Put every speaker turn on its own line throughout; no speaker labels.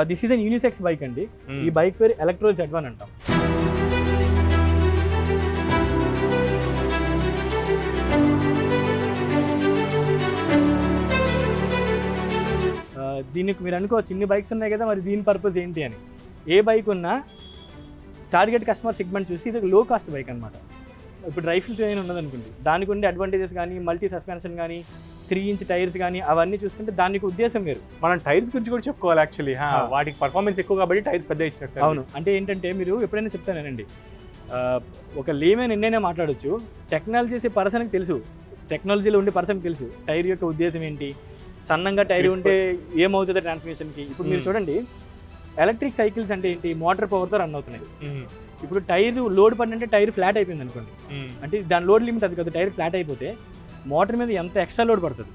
This is an unisex bike అండి. ఈ bike పేరు ఎలక్ట్రో Z1 అంటాం. దీనికి మీరు అనుకోవచ్చు ఇన్ని బైక్స్ ఉన్నాయి కదా, మరి దీని పర్పస్ ఏంటి అని. ఏ బైక్ ఉన్నా టార్గెట్ కస్టమర్ సెగ్మెంట్ చూసి ఇది లో కాస్ట్ బైక్ అనమాట. ఇప్పుడు రైఫిల్ ట్రైన్ ఉన్నదనుకోండి, దానికి ఉండే అడ్వాంటేజెస్ కానీ, మల్టీ సస్పెన్షన్ కానీ, 3 ఇంచ్ టైర్స్ కానీ, అవన్నీ చూసుకుంటే దానికి ఉద్దేశం వేరు.
మనం టైర్స్ గురించి కూడా చెప్పుకోవాలి యాక్చువల్లీ. వాటికి పర్ఫార్మెన్స్ ఎక్కువ కాబట్టి టైర్స్ పెద్ద ఇచ్చినట్టు.
అవును, అంటే ఏంటంటే మీరు ఎప్పుడైనా చెప్తానండి, ఒక లేమేన్ ఎన్నైనా మాట్లాడొచ్చు, టెక్నాలజీ చేసే పర్సన్కి తెలుసు, టెక్నాలజీలో ఉండే పర్సన్కి తెలుసు టైర్ యొక్క ఉద్దేశం ఏంటి, సన్నంగా టైర్ ఉంటే ఏమవుతుంది ట్రాన్స్మిషన్కి. ఇప్పుడు మీరు చూడండి, ఎలక్ట్రిక్ సైకిల్స్ అంటే ఏంటి, మోటార్ పవర్తో రన్ అవుతున్నాయి. ఇప్పుడు టైర్ లోడ్ పడినంటే టైర్ ఫ్లాట్ అయిపోయింది అనుకోండి, అంటే దాని లోడ్ లిమిట్ అది కదా, టైర్ ఫ్లాట్ అయిపోతే మోటార్ మీద ఎంత ఎక్స్ట్రా లోడ్ పడుతుంది.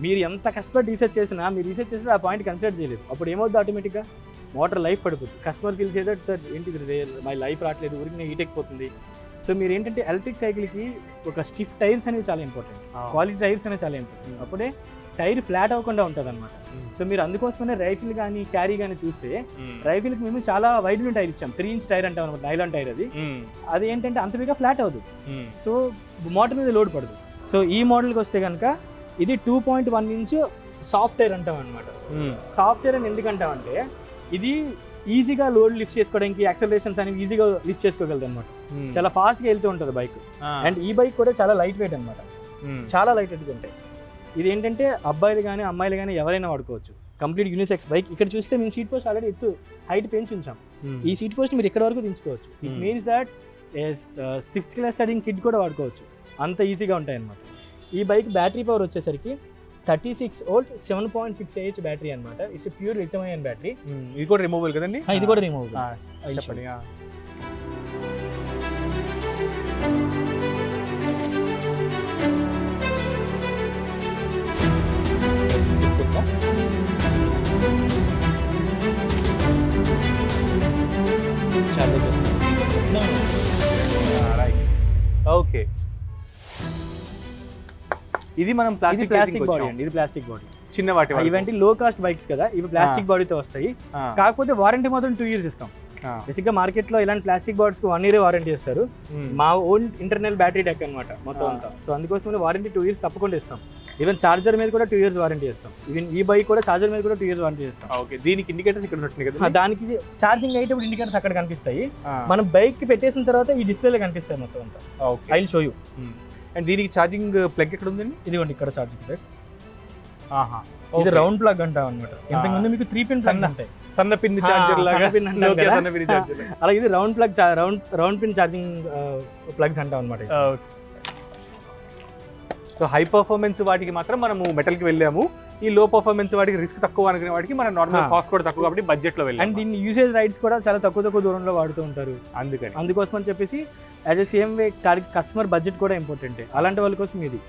మీరు ఎంత కష్టపడి రీసెర్చ్ చేసినా, మీరు రీసెర్చ్ చేసినా ఆ పాయింట్ కన్సిడర్ చేయలేదు. అప్పుడు ఏమవుతుంది, ఆటోమేటిక్గా మోటార్ లైఫ్ పడిపోతుంది. కస్టమర్ ఫీల్ చేసేది సార్ ఏంటి మై లైఫ్ రావట్లేదు, ఊరికి నేను హీట్ ఎక్కిపోతుంది. సో మీరు ఏంటంటే ఎలక్ట్రిక్ సైకిల్కి ఒక స్టిఫ్ టైర్స్ అనేవి చాలా ఇంపార్టెంట్, క్వాలిటీ టైర్స్ అనేవి చాలా ఇంపార్టెంట్. అప్పుడే టైర్ ఫ్లాట్ అవ్వకుండా ఉంటుంది అనమాట. సో మీరు అందుకోసమే రైఫిల్ కానీ క్యారీ కానీ చూస్తే, రైఫిల్కి మేము చాలా వైడ్ టైర్ ఇచ్చాం, 3 ఇంచ్ టైర్ అంటాం అనమాట, నైలాన్ టైర్. అది ఏంటంటే అంత బిగా ఫ్లాట్ అవ్వదు, సో మోటార్ మీద లోడ్ పడదు. సో ఈ మోడల్కి వస్తే కనుక ఇది 2.1 ఇంచ్ సాఫ్ట్ టైర్ అంటాం అనమాట. సాఫ్ట్ టైర్ అని ఎందుకంటామంటే ఇది ఈజీగా లోడ్ లిఫ్ట్ చేసుకోవడానికి, యాక్సలరేషన్స్ అనేవి ఈజీగా లిఫ్ట్ చేసుకోగలదు అనమాట. చాలా ఫాస్ట్గా వెళ్తూ ఉంటుంది బైక్. అండ్ ఈ బైక్ కూడా చాలా లైట్ వెయిట్ అనమాట, చాలా లైట్ వెయిట్గా ఉంటాయి. ఇది ఏంటంటే అబ్బాయిలు కానీ అమ్మాయిలు కానీ ఎవరైనా వాడుకోవచ్చు, కంప్లీట్ యూనిసెక్స్ బైక్. ఇక్కడ చూస్తే మేము సీట్ పోస్ట్ ఆల్రెడీ హైట్ పెంచి ఉంచాం. ఈ సీట్ పోస్ట్ మీరు ఇక్కడ వరకు దించుకోవచ్చు. It means that 6th class studying kid కూడా వాడుకోవచ్చు, అంత ఈజీగా ఉంటాయి అన్నమాట. ఈ బైక్ బ్యాటరీ పవర్ వచ్చేసరికి 36 వోల్ట్ 7.6 AH బ్యాటరీ అనమాట. It's pure lithium ion battery.
ఇది కూడా రిమూవబుల్ కదండి?
ఇది కూడా రిమూవబుల్.
చెప్పండి. ఓకే, ఇది మనం ప్లాస్టిక్
బాడీ అండి, ఇది ప్లాస్టిక్ బాడీ.
చిన్న వాటి
ఇవంటి లో కాస్ట్ బైక్స్ కదా, ఇవి ప్లాస్టిక్ బాడీతో వస్తాయి. కాకపోతే వారంటీ మాత్రం 2 years ఇస్తాం. బేసిక్ గా మార్కెట్ లో ఇలాంటి ప్లాస్టిక్ బాడీస్ కి 1 year వారంటీ ఇస్తారు. మా ఓన్ ఇంటర్నల్ బ్యాటరీ టెక్ అనమాట మొత్తం అంతా. సో అందుకోసం వారంటీ 2 years తప్పకుండా ఇస్తాం. ఈవెన్ చార్జర్ మీద కూడా 2 years వారంటీ ఇస్తాం. ఈవెన్ ఈ బైక్ కూడా చార్జర్ మీద కూడా 2 years వారంటీ ఇస్తాం.
ఓకే, దీనికి ఇండికేటర్స్ ఇక్కడ ఉంటున్నాయి కదా,
దానికి ఛార్జింగ్ అయ్యేటప్పుడు ఇండికేటర్స్ అక్కడ కనిపిస్తాయి. మనం బైక్ కి పెట్టేసిన తర్వాత ఈ డిస్ప్లేలో కనిపిస్తాయి మొత్తం అంతా. I will show you.
And దీనికి ఛార్జింగ్ ప్లగ్ ఎక్కడ ఉందండి?
ఇదిగోండి ఇక్కడ ఛార్జింగ్ ప్లగ్. ఇది రౌండ్ ప్లగ్ అంటాం అనమాట. ఇంతకుముందు మీకు 3 పిన్ ప్లగ్స్ ఉంటాయి,
సన్న పిన్ చార్జర్ లాగా.
అలా ఇది round plug, round pin charging plugs అంటాం అనమాట.
సో హై పర్ఫార్మెన్స్ వాటికి మాత్రం మనము మెటల్ కి వెళ్ళాము. ఈ లో పర్ఫార్మెన్స్ వాటికి రిస్క్ తక్కువ అనుకునే వాటికి మన నార్మల్ కాస్ట్ కూడా తక్కువ కాబట్టి బడ్జెట్ లో వెళ్ళాము.
అండ్ దీన్ని యూసేజ్ రైడ్స్ కూడా చాలా తక్కువ దూరంలో వాడుతూ ఉంటారు. అందుకోసం అని చెప్పేసి as a same way customer budget కూడా ఇంపార్టెంట్, అలాంటి వాళ్ళ కోసం ఇది.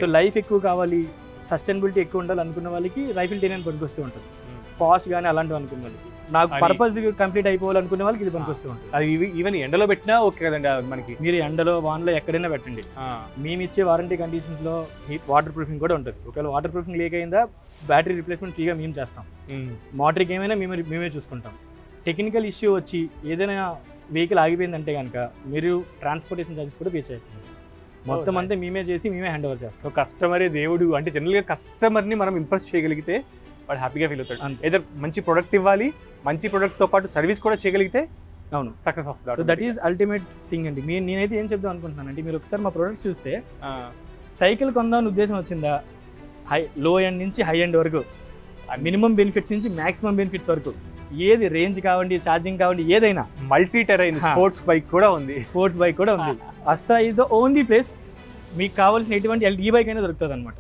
సో లైఫ్ ఎక్కువ కావాలి, సస్టైనబిలిటీ ఎక్కువ ఉండాలి అనుకున్న వాళ్ళకి రైఫిల్ 10 అని పనికొస్తూ ఉంటుంది. కాస్ట్ కానీ అలాంటివి అనుకున్న వాళ్ళకి, నాకు పర్పస్ కంప్లీట్ అయిపోవాలనుకునే వాళ్ళకి ఇది పనికొస్తూ ఉంటుంది.
అది ఈవెన్ ఎండలో పెట్టినా ఓకే కదండి మనకి.
మీరు ఎండలో వానలో ఎక్కడైనా పెట్టండి. మేము ఇచ్చే వారంటీ కండిషన్స్ లో వాటర్ ప్రూఫింగ్ కూడా ఉంటుంది. ఒకవేళ వాటర్ ప్రూఫింగ్ లీక్ అయిందా బ్యాటరీ రిప్లేస్మెంట్ ఫ్రీగా మేము చేస్తాం. మోటార్కి ఏమైనా మేమే చూసుకుంటాం. టెక్నికల్ ఇష్యూ వచ్చి ఏదైనా వెహికల్ ఆగిపోయిందంటే కనుక మీరు ట్రాన్స్పోర్టేషన్ ఛార్జెస్ కూడా పే చేయాలి. మొత్తం అంతా మేమే చేసి మేమే హ్యాండ్ ఓవర్ చేస్తాం.
కస్టమరే దేవుడు అంటే జనరల్గా కస్టమర్ని మనం ఇంప్రెస్ చేయగలిగితే వాడు హ్యాపీగా ఫీల్ అవుతాడు. ఏదో మంచి ప్రొడక్ట్ ఇవ్వాలి, మంచి ప్రొడక్ట్తో పాటు సర్వీస్ కూడా చేయగలిగితే అవును సక్సెస్ వస్తుంది.
దట్ ఈస్ అల్టిమేట్ థింగ్ అండి. నేనైతే ఏం చెప్దాం అనుకుంటున్నానంటే, మీరు ఒకసారి మా ప్రొడక్ట్స్ చూస్తే సైకిల్ కొందామని ఉద్దేశం వచ్చిందా, లో ఎండ్ నుంచి హై ఎండ్ వరకు, మినిమం బెనిఫిట్స్ నుంచి మ్యాక్సిమం బెనిఫిట్స్ వరకు, ఏది రేంజ్ కావండి, ఛార్జింగ్ కావండి, ఏదైనా
మల్టీ టెరైన్ స్పోర్ట్స్ బైక్ కూడా ఉంది.
Astra is the only place మీకు కావాల్సిన ఎటువంటి ఈ బైక్ అయినా దొరుకుతుంది అనమాట.